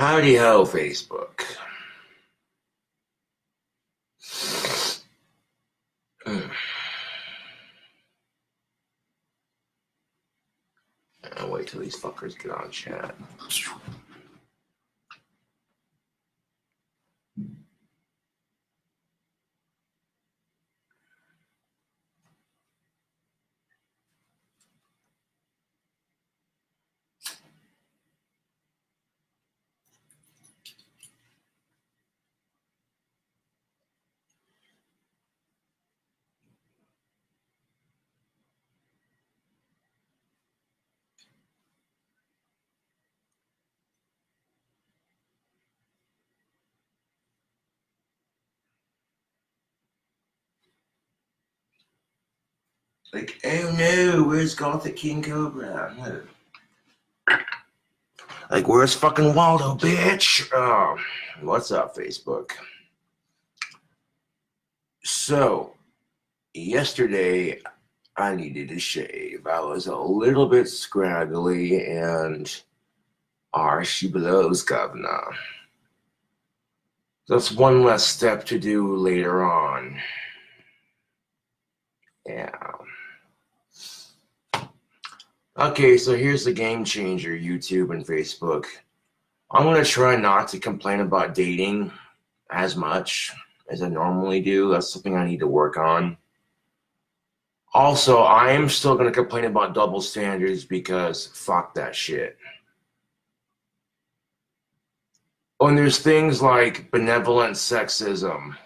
Howdy ho, Facebook. I'll wait till these fuckers get on chat. Like, oh no, where's Gothic King Cobra? No. Like, where's fucking Waldo, bitch? What's up, Facebook? So, yesterday, I needed to shave. I was a little bit scraggly, and she blows, governor. That's one less step to do later on. Yeah. Okay, so here's the game changer, YouTube and Facebook. I'm going to try not to complain about dating as much as I normally do. That's something I need to work on. Also, I am still going to complain about double standards because fuck that shit. When there's things like benevolent sexism,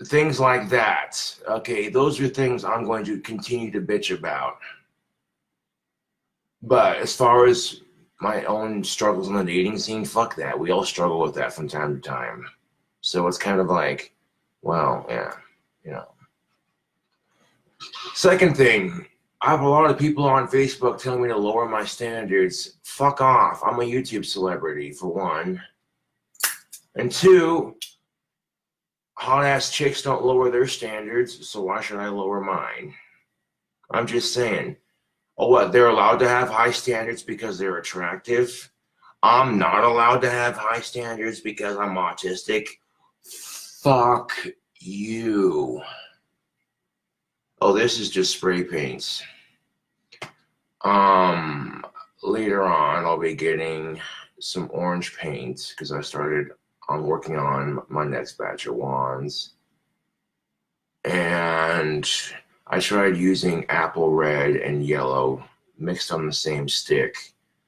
things like that, okay, those are things I'm going to continue to bitch about. But as far as my own struggles on the dating scene, fuck that. We all struggle with that from time to time. So it's kind of like, well, yeah, you know. Second thing, I have a lot of people on Facebook telling me to lower my standards. Fuck off. I'm a YouTube celebrity, for one. And two, hot-ass chicks don't lower their standards, so why should I lower mine? I'm just saying. Oh, what? They're allowed to have high standards because they're attractive? I'm not allowed to have high standards because I'm autistic? Fuck you. Oh, this is just spray paints. Later on, I'll be getting some orange paint because I started working on my next batch of wands. And I tried using apple red and yellow mixed on the same stick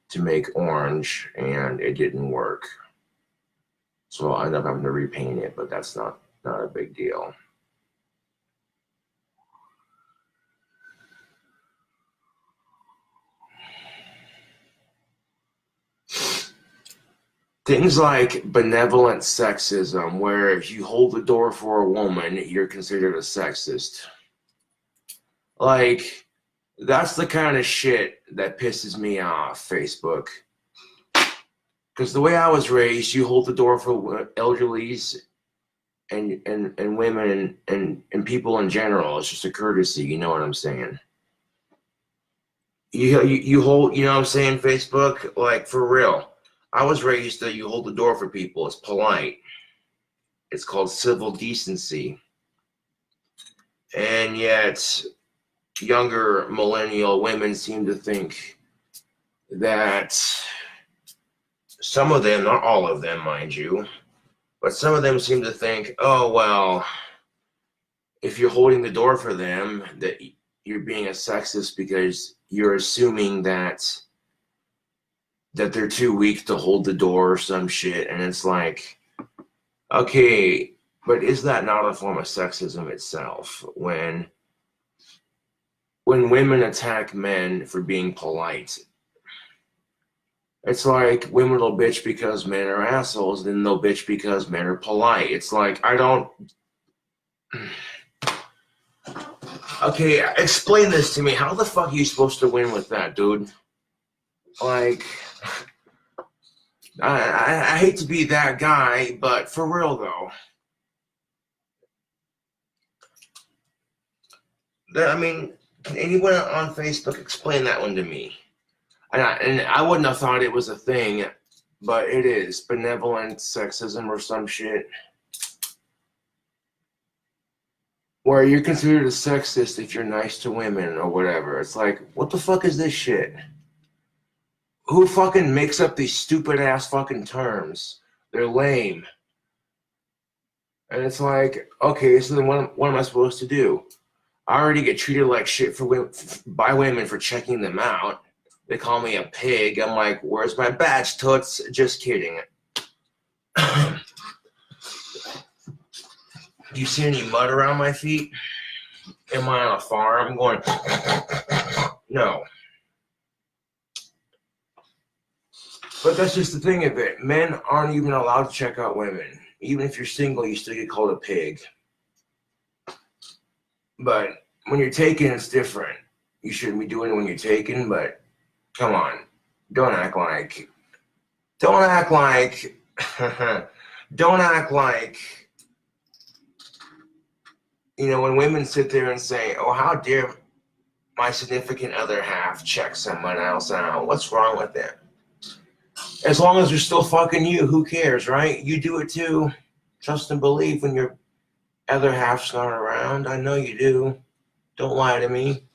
to make orange, and it didn't work. So I ended up having to repaint it, but that's not a big deal. Things like benevolent sexism, where if you hold the door for a woman, you're considered a sexist. Like, that's the kind of shit that pisses me off, Facebook. Because the way I was raised, you hold the door for elderlies and women and people in general. It's just a courtesy, you know what I'm saying? You hold, you know what I'm saying, Facebook? Like, for real. I was raised that you hold the door for people. It's polite. It's called civil decency. And yet, younger millennial women seem to think that some of them, not all of them, mind you, but some of them seem to think, oh, well, if you're holding the door for them, that you're being a sexist because you're assuming that they're too weak to hold the door or some shit. And it's like, okay, but is that not a form of sexism itself? When women attack men for being polite, it's like women will bitch because men are assholes, then they'll bitch because men are polite. It's like, I don't... Okay, explain this to me. How the fuck are you supposed to win with that, dude? Like, I hate to be that guy, but for real though. I mean, can anyone on Facebook explain that one to me? And I wouldn't have thought it was a thing but it is benevolent sexism or some shit. Where you're considered a sexist if you're nice to women or whatever. It's like, what the fuck is this shit? Who fucking makes up these stupid ass fucking terms? They're lame. And it's like, okay, so then what am I supposed to do? I already get treated like shit by women for checking them out. They call me a pig. I'm like, where's my badge, toots? Just kidding. Do you see any mud around my feet? Am I on a farm? I'm going, no. But that's just the thing of it. Men aren't even allowed to check out women. Even if you're single, you still get called a pig. But when you're taken, it's different. You shouldn't be doing it when you're taken, but come on. Don't act like, don't act like, you know, when women sit there and say, oh, how dare my significant other half check someone else out? What's wrong with them? As long as they're still fucking you, who cares, right? You do it too. Trust and believe when your other half's not around. I know you do. Don't lie to me.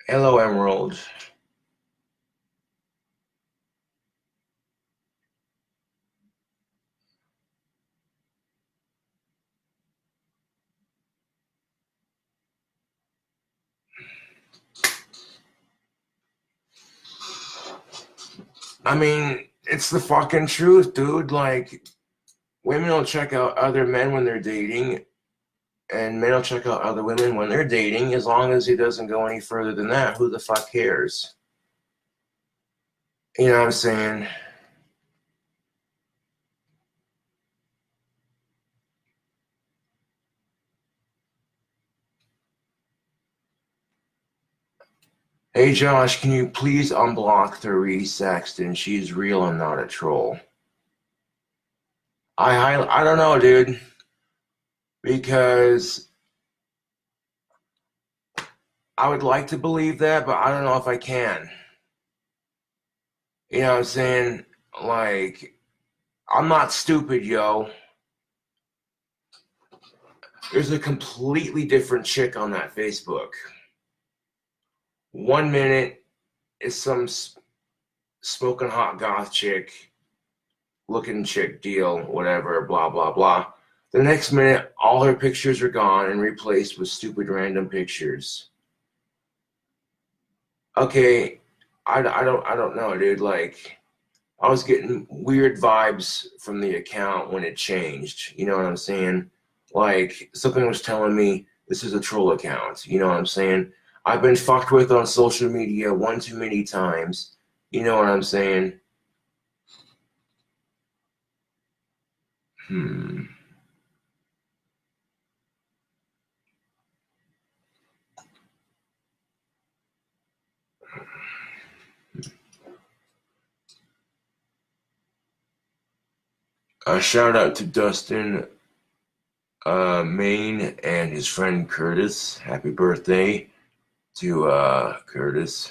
Hello, Emerald. I mean, it's the fucking truth, dude. Like, women don't check out other men when they're dating, and men don't check out other women when they're dating. As long as he doesn't go any further than that, who the fuck cares? You know what I'm saying? Hey, Josh, can you please unblock Therese Saxton? She's real and not a troll. I don't know, dude. Because I would like to believe that, but I don't know if I can. You know what I'm saying? Like, I'm not stupid, yo. There's a completely different chick on that Facebook. 1 minute is some smoking hot goth chick, looking chick deal, whatever, blah, blah, blah. The next minute, all her pictures are gone and replaced with stupid random pictures. Okay, I don't know, dude. Like, I was getting weird vibes from the account when it changed. You know what I'm saying? Like, something was telling me this is a troll account. You know what I'm saying? I've been fucked with on social media one too many times. You know what I'm saying? A shout out to Dustin Maine and his friend Curtis. Happy birthday to Curtis.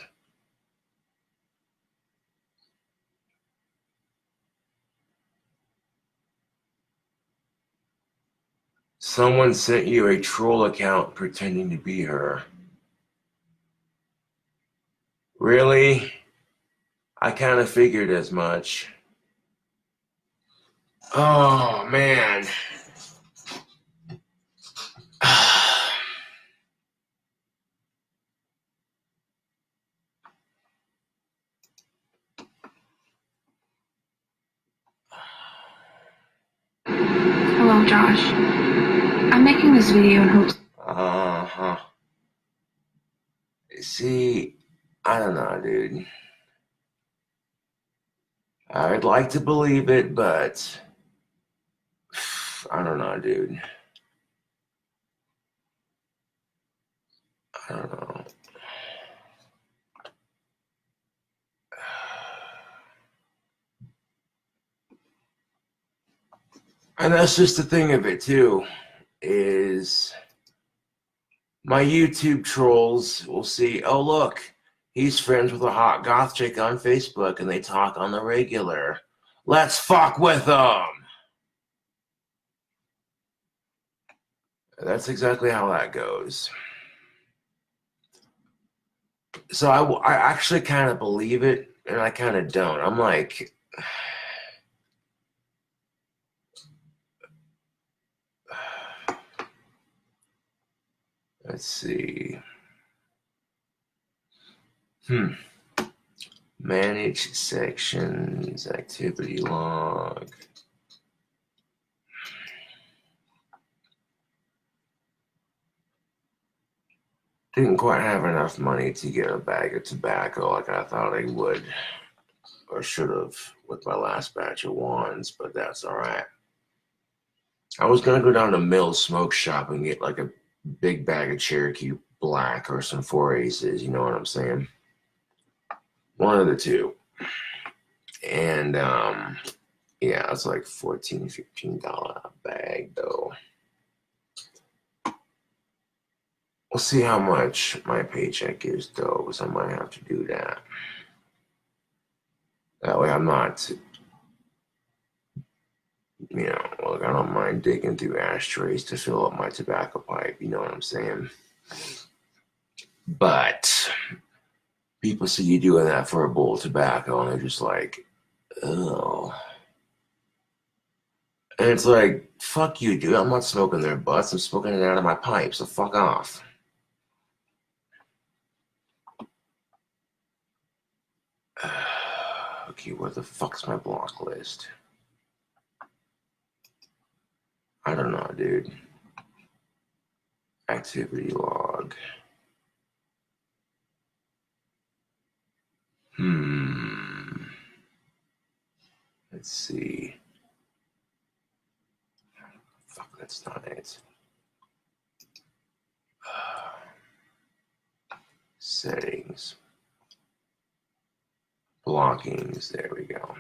Someone sent you a troll account pretending to be her. Really? I kind of figured as much. Oh, man. Hello, Josh. I'm making this video in hopes... See, I don't know, dude. I'd like to believe it, but I don't know, dude. I don't know. And that's just the thing of it, too, is my YouTube trolls will see, oh, look, He's friends with a hot goth chick on Facebook and they talk on the regular. Let's fuck with them. That's exactly how that goes. So I actually kind of believe it and I kind of don't. I'm like, let's see. Manage sections, activity log. Didn't quite have enough money to get a bag of tobacco like I thought I would or should have with my last batch of wands, but that's all right. I was going to go down to Mill's Smoke Shop and get like a big bag of Cherokee Black or some 4 Aces, you know what I'm saying? One of the two. And yeah, it's like $14, $15 a bag though. We'll see how much my paycheck is though, because I might have to do that. That way I'm not, you know, look, I don't mind digging through ashtrays to fill up my tobacco pipe, you know what I'm saying? But people see you doing that for a bowl of tobacco and they're just like, oh. And it's like, fuck you, dude. I'm not smoking their butts. I'm smoking it out of my pipe, so fuck off. Okay, where the fuck's my block list? I don't know, dude. Activity log. Let's see. Fuck, that's not it. Settings. Blockings. There we go.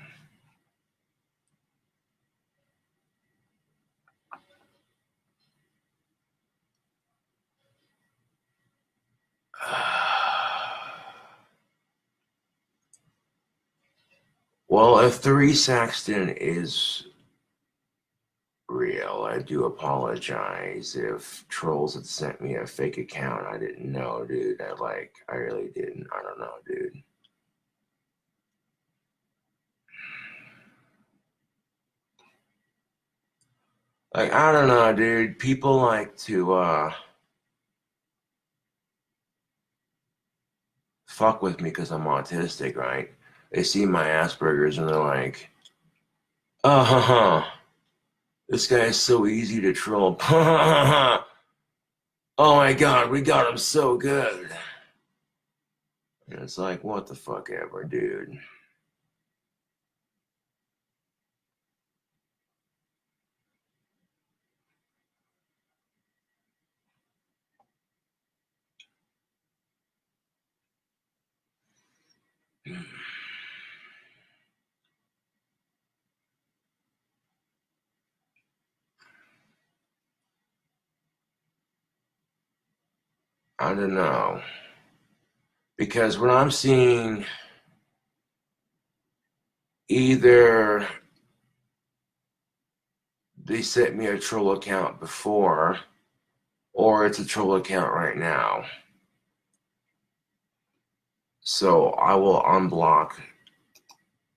Well, if 3 Saxton is real, I do apologize if trolls had sent me a fake account. I didn't know, dude. I really didn't. I don't know, dude. Like, I don't know, dude. People like to fuck with me because I'm autistic, right? They see my Asperger's and they're like, oh, this guy is so easy to troll. Oh my God, we got him so good. And it's like, what the fuck ever, dude. I don't know. Because when I'm seeing either they sent me a troll account before or it's a troll account right now. So I will unblock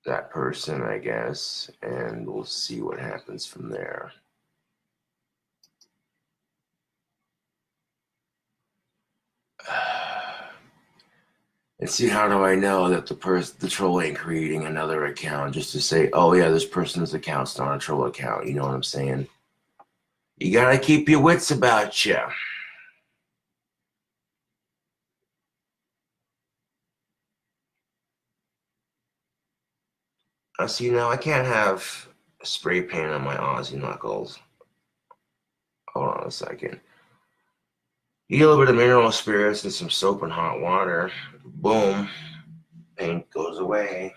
that person, I guess, and we'll see what happens from there. And see, how do I know that the troll ain't creating another account just to say, oh yeah, this person's account's not a troll account. You know what I'm saying? You gotta keep your wits about you. So, you know, I can't have spray paint on my Aussie knuckles. Hold on a second. You get a little bit of mineral spirits and some soap and hot water. Boom. Paint goes away.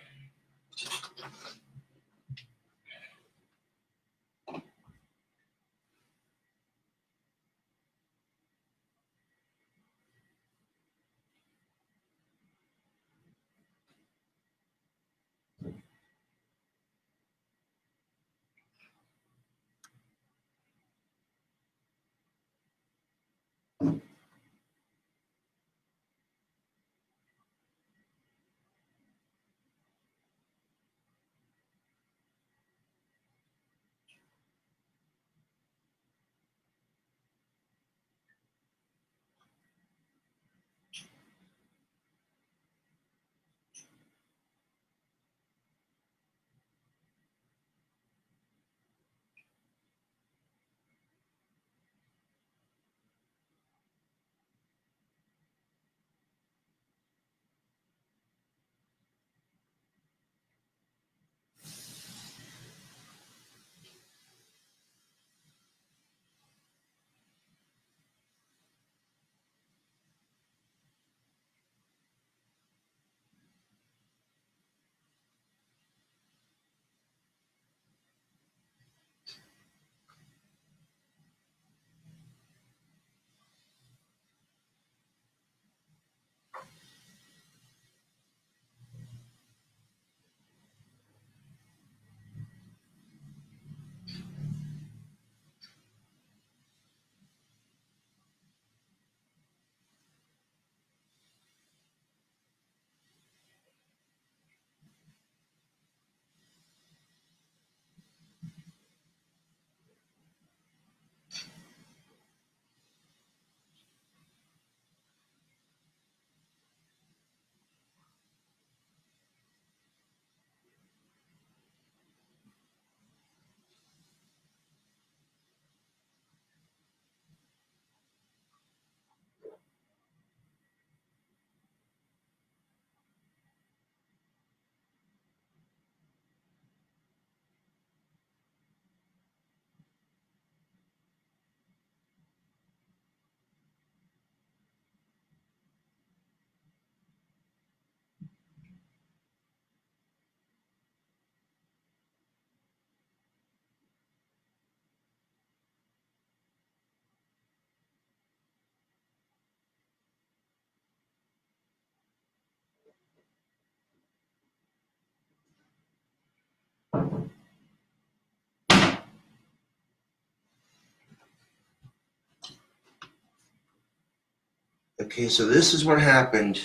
Okay, so this is what happened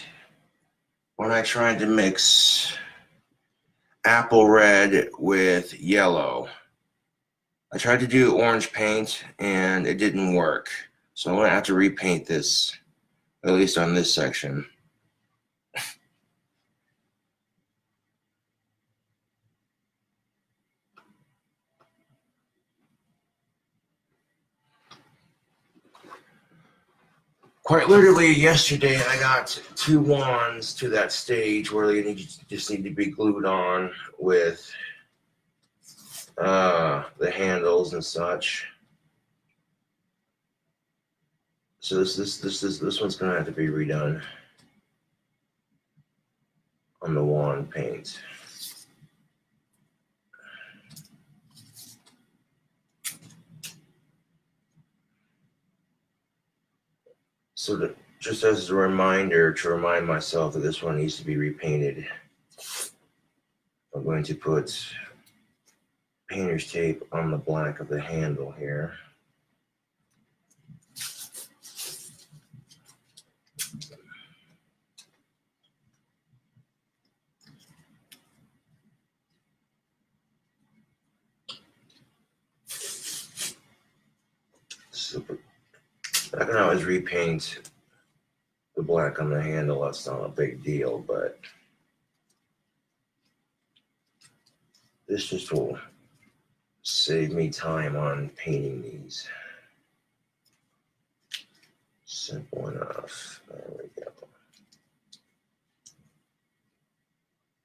when I tried to mix apple red with yellow. I tried to do orange paint and it didn't work. So I'm gonna have to repaint this, at least on this section. Quite literally, yesterday I got 2 wands to that stage where they just need to be glued on with the handles and such. So this one's gonna have to be redone on the wand paint. So just as a reminder to remind myself that this one needs to be repainted, I'm going to put painter's tape on the black of the handle here. Super. I can always repaint the black on the handle, that's not a big deal, but this just will save me time on painting these. Simple enough. There we go.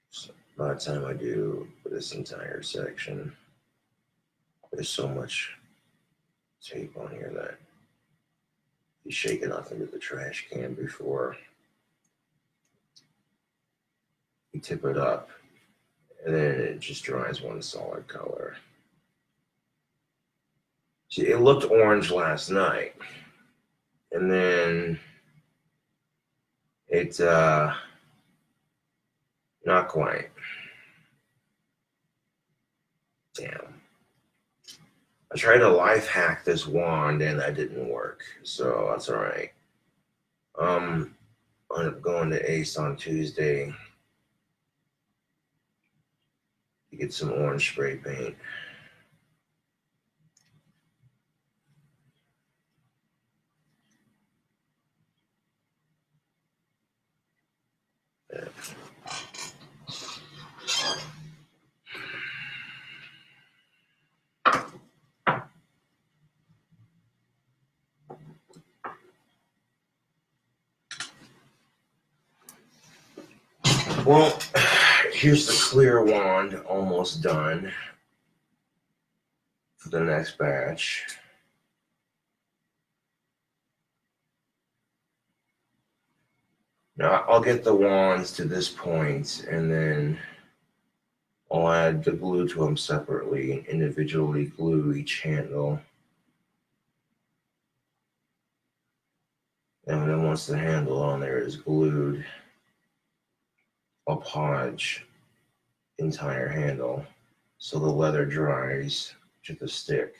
So by the time I do this entire section, there's so much tape on here that you shake it off into the trash can before you tip it up, and then it just dries one solid color. See, it looked orange last night, and then it not quite. Damn. I tried to life hack this wand and that didn't work, so that's all right. I'm going to Ace on Tuesday to get some orange spray paint. Yeah. Well, here's the clear wand almost done for the next batch. Now I'll get the wands to this point and then I'll add the glue to them separately, individually glue each handle. And then once the handle on there is glued, I'll podge entire handle so the leather dries to the stick.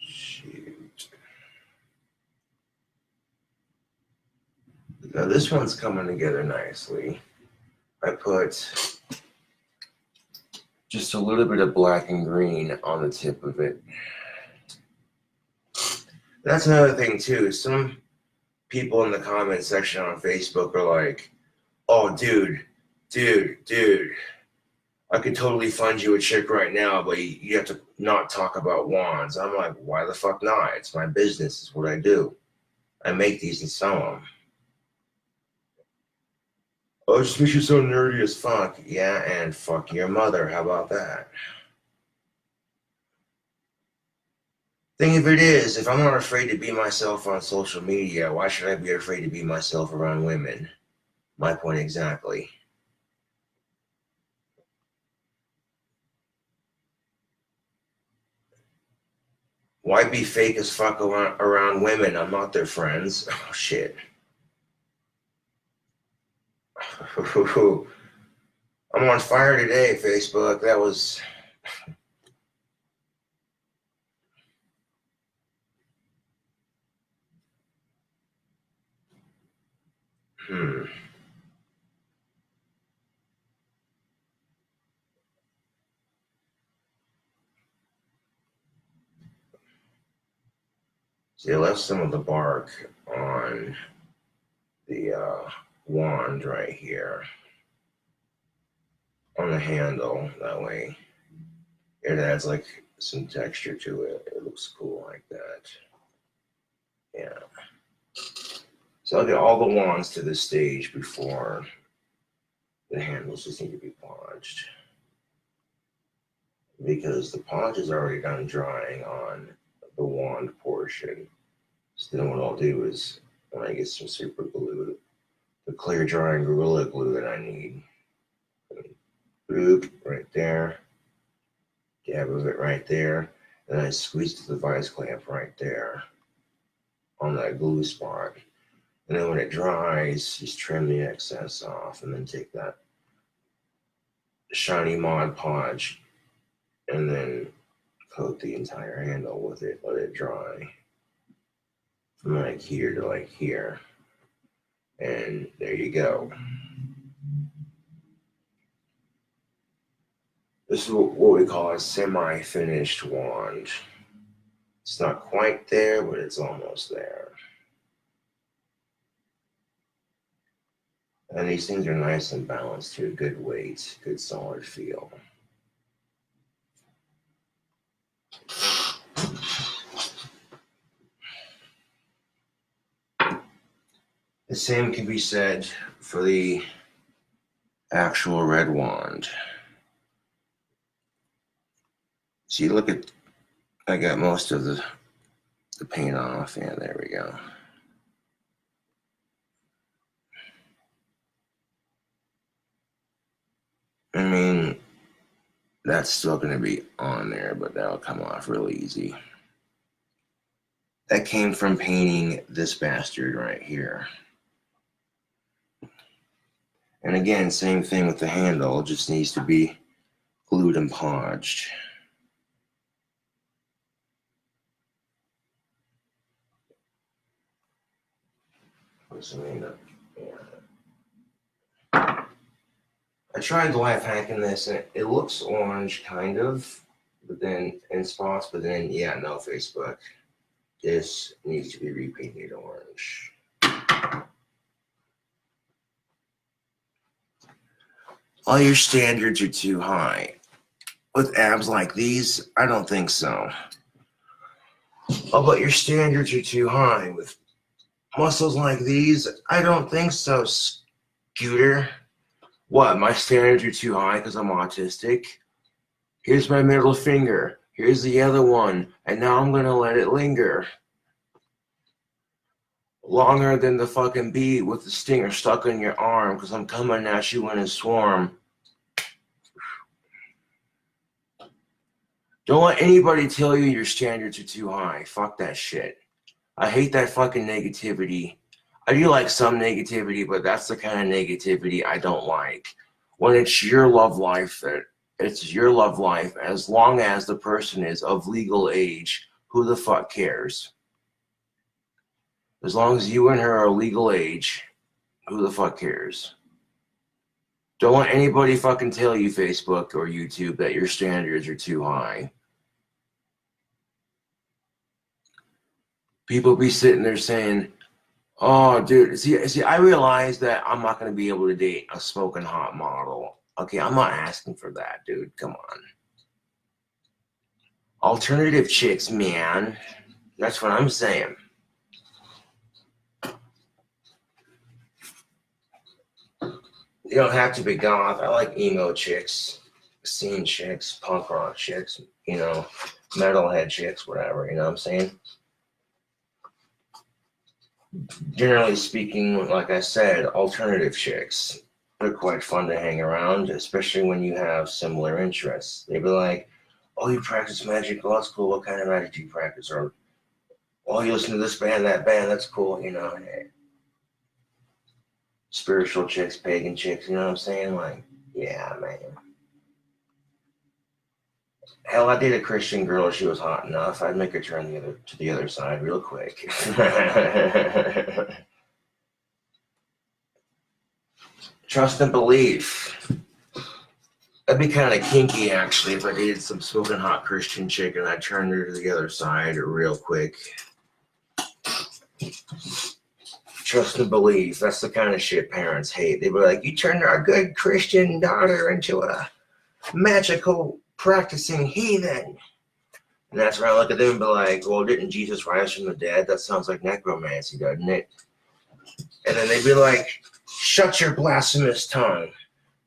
Shoot. Now this one's coming together nicely. I put just a little bit of black and green on the tip of it. That's another thing too. Some people in the comment section on Facebook are like, oh, dude, I could totally find you a chick right now, but you have to not talk about wands. I'm like, why the fuck not? It's my business. It's what I do. I make these and sell them. Oh, it just makes you so nerdy as fuck. Yeah, and fuck your mother. How about that? Thing of it is, if I'm not afraid to be myself on social media, why should I be afraid to be myself around women? My point exactly. Why be fake as fuck around women? I'm not their friends. Oh, shit. I'm on fire today, Facebook. That was... See, I left some of the bark on the wand right here. On the handle, that way it adds like some texture to it. It looks cool like that. Yeah. So I'll get all the wands to this stage before the handles just need to be polished. Because the polish is already done drying on the wand portion. So then what I'll do is, when I get some super glue, the clear drying Gorilla Glue that I need, boop, right there, dab of it right there, and I squeeze the vice clamp right there on that glue spot. And then when it dries, just trim the excess off and then take that shiny Mod Podge and then coat the entire handle with it, let it dry from like here to like here. And there you go. This is what we call a semi-finished wand. It's not quite there, but it's almost there. And these things are nice and balanced to a good weight, good solid feel. The same can be said for the actual red wand. See, look at, I got most of the paint off. Yeah, there we go. I mean, that's still going to be on there, but that'll come off really easy. That came from painting this bastard right here. And again, same thing with the handle, it just needs to be glued and podged. I tried life hacking this and it looks orange kind of, but then in spots, but then yeah, no, Facebook. This needs to be repainted orange. All your standards are too high. With abs like these, I don't think so. Oh, but your standards are too high. With muscles like these, I don't think so, Scooter. What, my standards are too high because I'm autistic? Here's my middle finger. Here's the other one. And now I'm going to let it linger. Longer than the fucking bee with the stinger stuck in your arm because I'm coming at you in a swarm. Don't let anybody tell you your standards are too high. Fuck that shit. I hate that fucking negativity. I do like some negativity, but that's the kind of negativity I don't like. When it's your love life, it's your love life as long as the person is of legal age. Who the fuck cares? As long as you and her are legal age, who the fuck cares? Don't let anybody fucking tell you, Facebook or YouTube, that your standards are too high. People be sitting there saying, oh, dude, see, I realize that I'm not going to be able to date a smoking hot model. Okay, I'm not asking for that, dude. Come on. Alternative chicks, man. That's what I'm saying. You don't have to be goth. I like emo chicks, scene chicks, punk rock chicks, you know, metalhead chicks, whatever, you know what I'm saying? Generally speaking, like I said, alternative chicks. They're quite fun to hang around, especially when you have similar interests. They'd be like, oh, you practice magic? Oh, that's cool. What kind of magic do you practice? Or, oh, you listen to this band, that band, that's cool, you know. Spiritual chicks, pagan chicks, you know what I'm saying? Like, yeah, man. Hell, I dated a Christian girl. She was hot enough. I'd make her turn to the other side real quick. Trust and belief. That'd be kind of kinky, actually, if I dated some smoking hot Christian chick and I turned her to the other side real quick. Trust and belief. That's the kind of shit parents hate. They were like, you turned our good Christian daughter into a magical practicing heathen. And that's where I look at them and be like, well, didn't Jesus rise from the dead? That sounds like necromancy, doesn't it? And then they'd be like, shut your blasphemous tongue.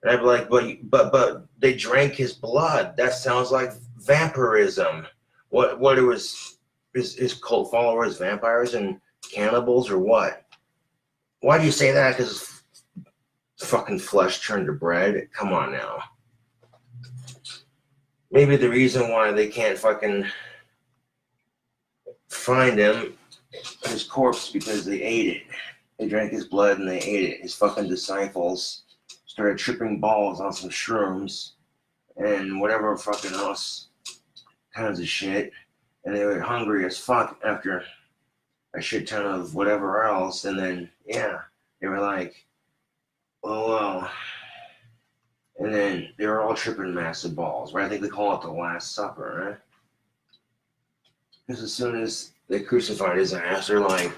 And I'd be like, but they drank his blood. That sounds like vampirism. What it was, his cult followers vampires and cannibals or what? Why do you say that? Because fucking flesh turned to bread? Come on now. Maybe the reason why they can't fucking find him, his corpse, because they ate it. They drank his blood and they ate it. His fucking disciples started tripping balls on some shrooms and whatever fucking else kinds of shit. And they were hungry as fuck after a shit ton of whatever else. And then, yeah, they were like, oh, well. And then they were all tripping massive balls, right? I think they call it the Last Supper, right? Because as soon as they crucified his ass, they're like,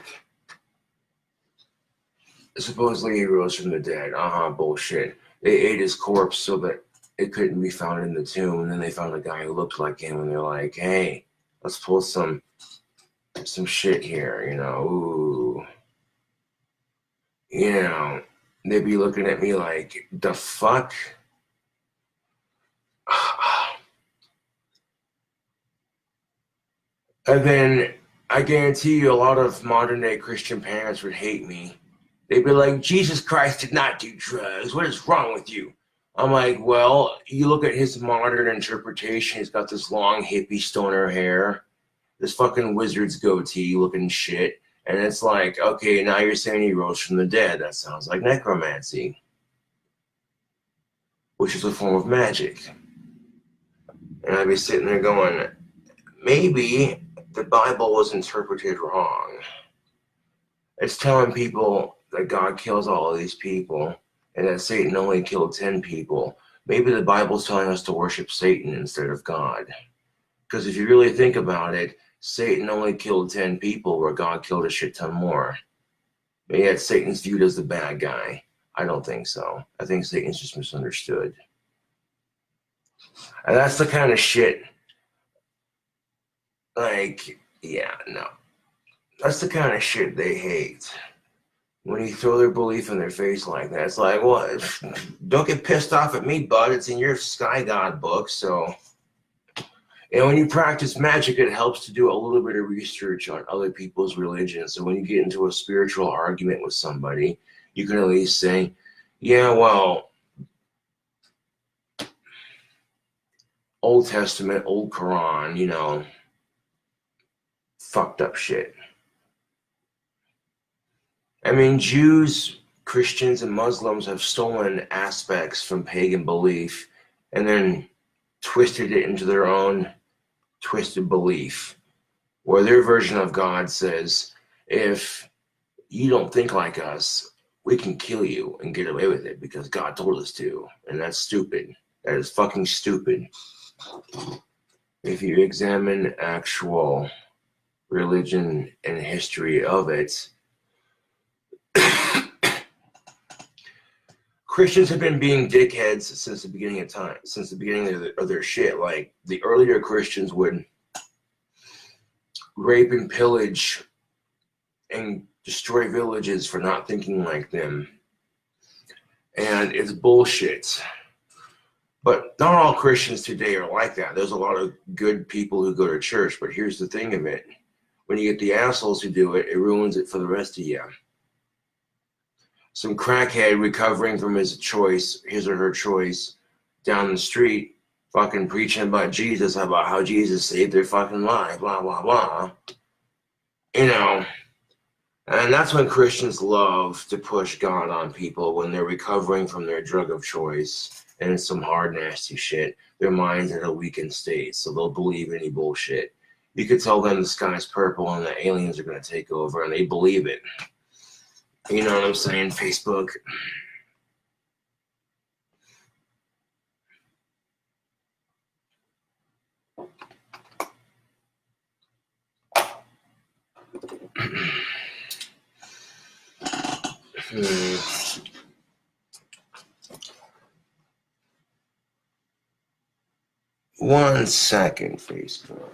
supposedly he rose from the dead. Bullshit. They ate his corpse so that it couldn't be found in the tomb. And then they found a guy who looked like him, and they're like, hey, let's pull some shit here, you know. Ooh. You know, they'd be looking at me like, the fuck? And then I guarantee you a lot of modern day Christian parents would hate me. They'd be like, Jesus Christ did not do drugs. What is wrong with you? I'm like, well, you look at his modern interpretation. He's got this long hippie stoner hair, this fucking wizard's goatee looking shit. And it's like, okay, now you're saying he rose from the dead. That sounds like necromancy, which is a form of magic. And I'd be sitting there going, maybe the Bible was interpreted wrong. It's telling people that God kills all of these people and that Satan only killed 10 people. Maybe the Bible's telling us to worship Satan instead of God. Because if you really think about it, Satan only killed 10 people where God killed a shit ton more. But yet Satan's viewed as the bad guy. I don't think so. I think Satan's just misunderstood. And that's the kind of shit, like, yeah, no. That's the kind of shit they hate. When you throw their belief in their face like that, it's like, well, don't get pissed off at me, bud. It's in your Sky God book, so. And when you practice magic, it helps to do a little bit of research on other people's religion. So when you get into a spiritual argument with somebody, you can at least say, yeah, well, Old Testament, Old Quran, you know, fucked up shit. I mean, Jews, Christians, and Muslims have stolen aspects from pagan belief and then twisted it into their own twisted belief, where their version of God says, if you don't think like us, we can kill you and get away with it because God told us to. And that's stupid. That is fucking stupid. If you examine actual religion and history of it, Christians have been being dickheads since the beginning of time, since the beginning of their shit. Like, the earlier Christians would rape and pillage and destroy villages for not thinking like them. And it's bullshit. But not all Christians today are like that. There's a lot of good people who go to church, but here's the thing of it. When you get the assholes who do it, it ruins it for the rest of you. Some crackhead recovering from his or her choice, down the street, fucking preaching about Jesus, about how Jesus saved their fucking life, blah, blah, blah. You know, and that's when Christians love to push God on people when they're recovering from their drug of choice and it's some hard, nasty shit. Their mind's in a weakened state, so they'll believe any bullshit. You could tell them the sky's purple and the aliens are going to take over, and they believe it. You know what I'm saying? Facebook. One second, Facebook.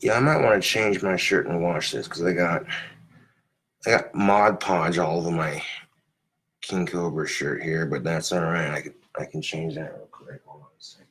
Yeah, I might want to change my shirt and wash this because I got Mod Podge all over my King Cobra shirt here, but that's all right. I can change that real quick. Hold on a second.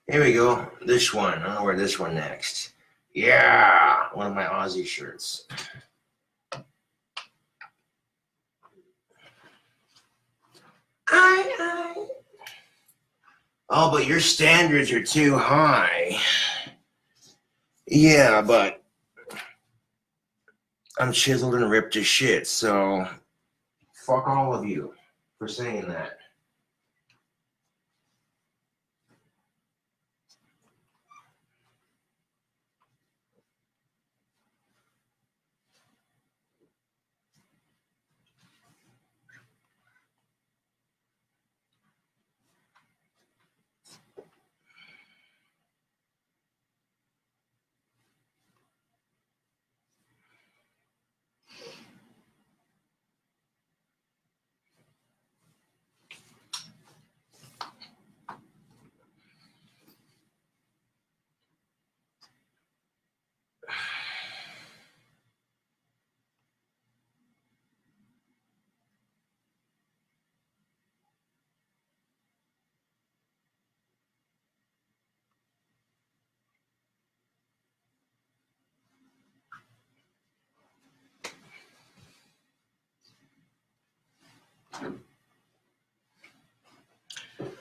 Here we go. This one. I'm gonna wear this one next. Yeah, one of my Aussie shirts. Oh, but your standards are too high. Yeah, but I'm chiseled and ripped to shit, so fuck all of you for saying that.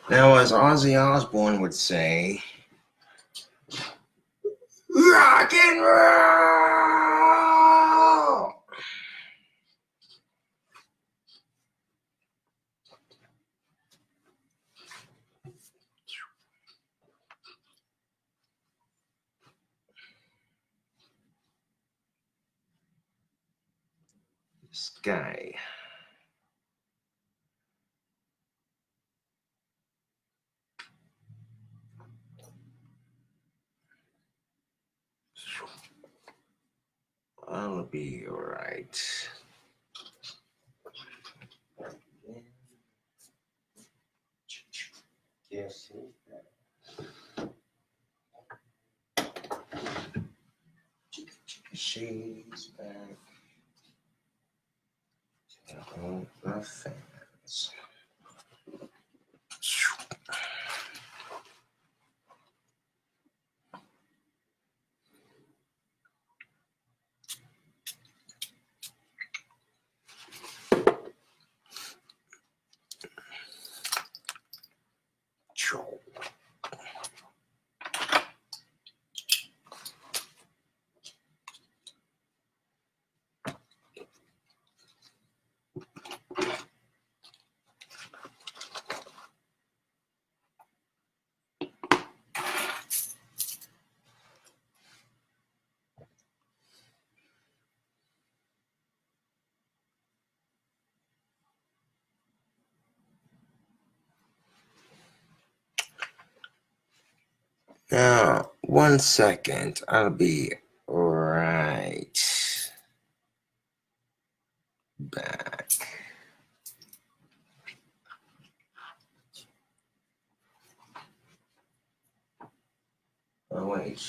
Now, as Ozzy Osbourne would say, rock and roll! This guy. I'll be alright. Yes. She's back. All the fans. Now, 1 second. I'll be right back. Oh, wait.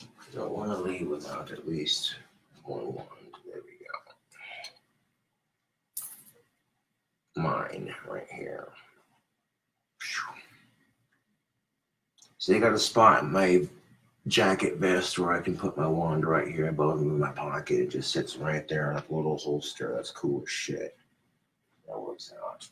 I don't want to leave without at least one wand. There we go. Mine right here. So you got a spot in my jacket vest where I can put my wand right here above me in my pocket. It just sits right there like a little holster. That's cool as shit. That works out.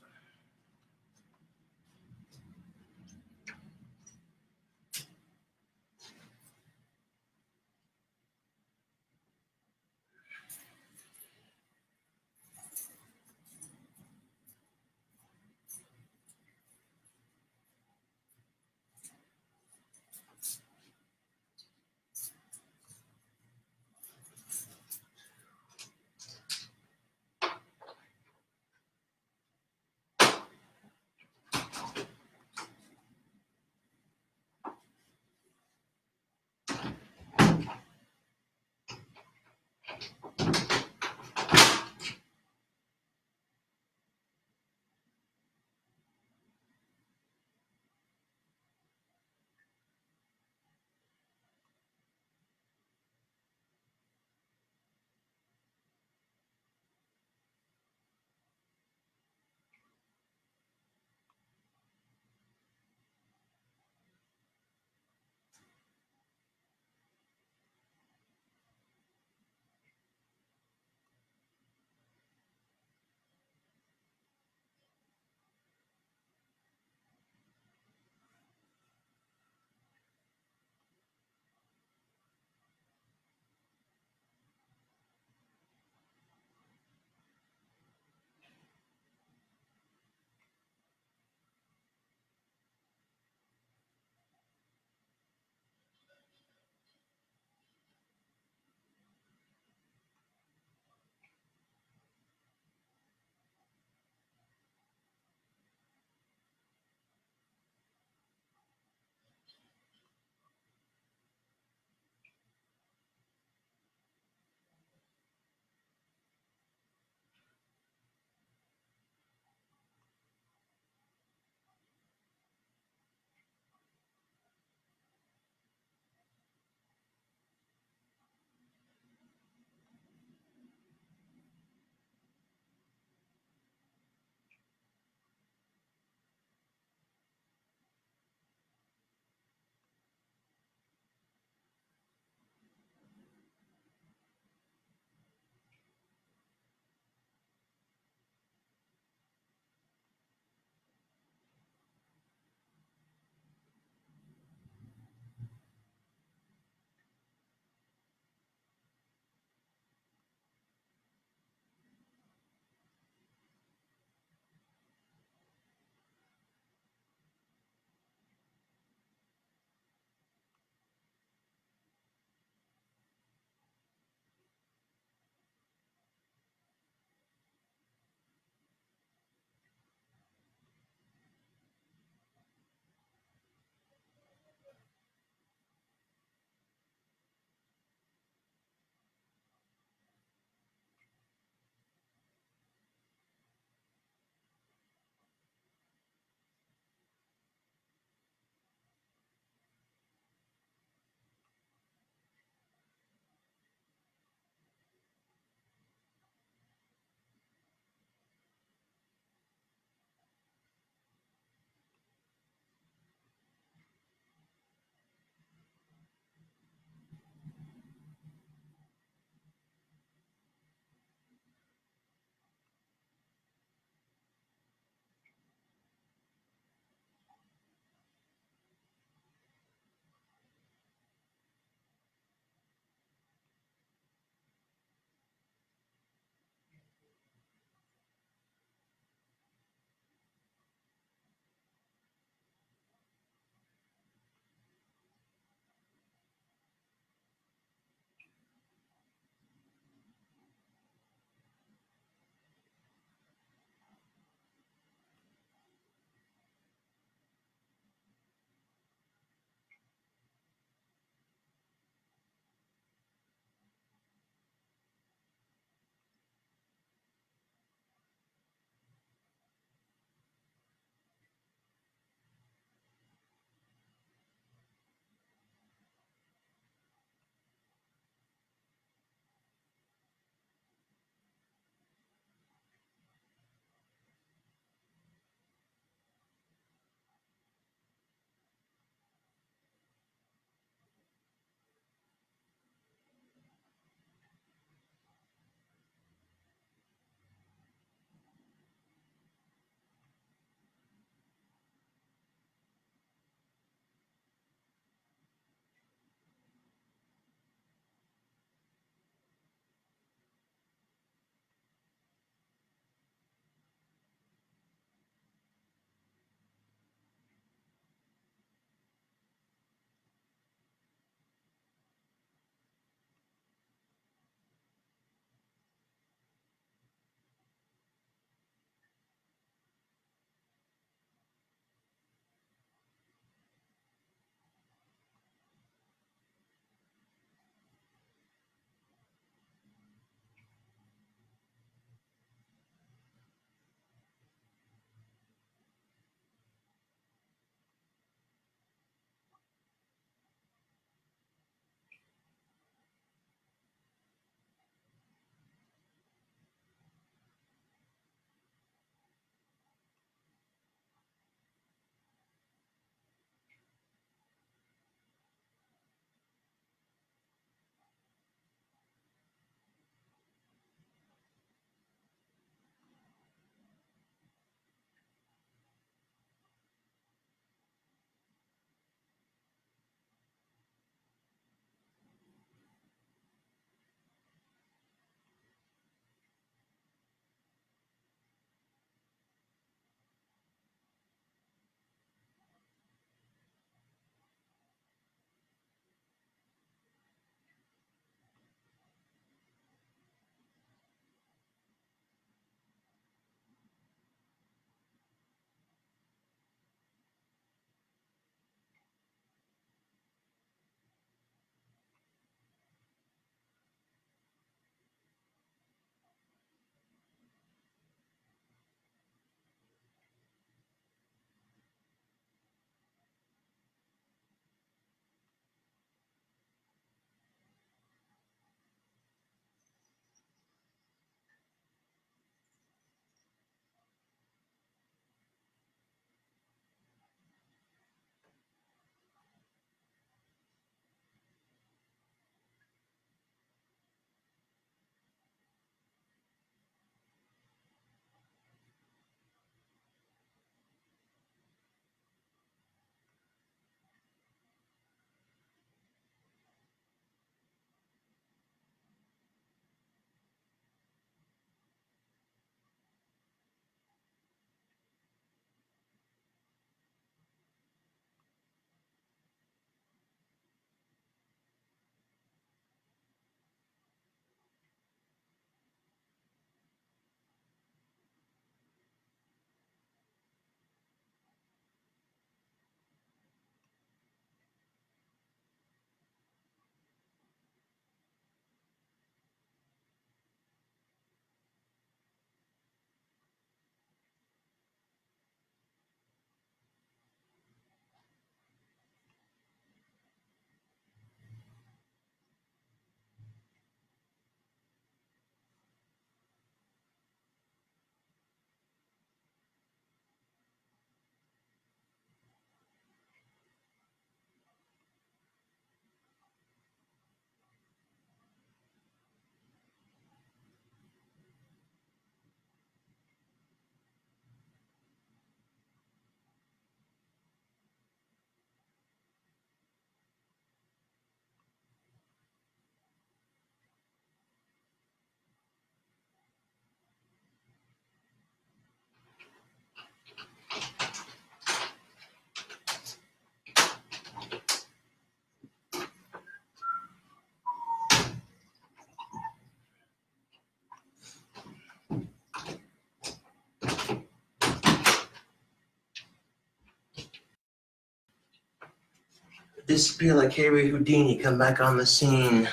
disappear like Harry Houdini, come back on the scene.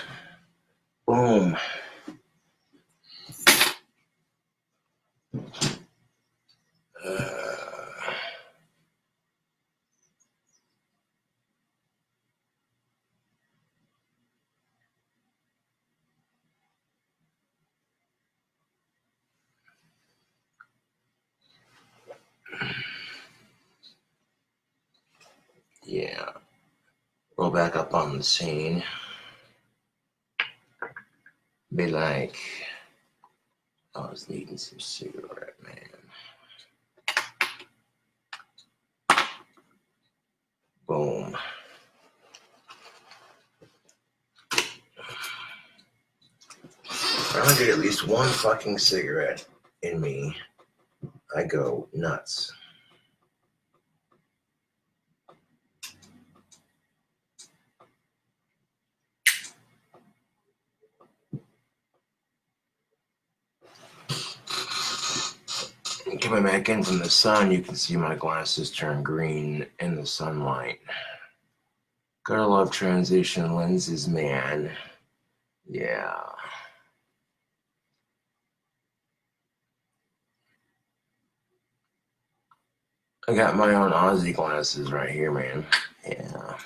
Boom. Yeah. Roll back up on the scene. Be like, I was needing some cigarette, man. Boom. If I don't get at least one fucking cigarette in me, I go nuts. Coming back in from the sun, you can see my glasses turn green in the sunlight. Gotta love transition lenses, man. Yeah. I got my own Aussie glasses right here, man. Yeah.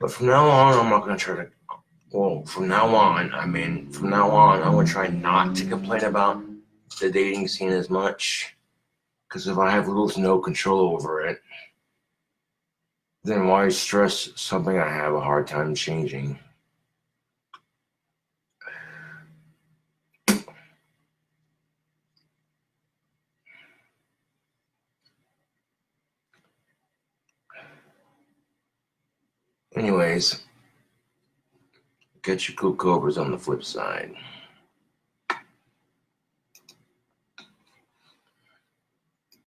But from now on, I'm not gonna try to. Well, from now on, I'm gonna try not to complain about the dating scene as much. Because if I have little to no control over it, then why stress something I have a hard time changing? Anyways, get your cool cobras on the flip side.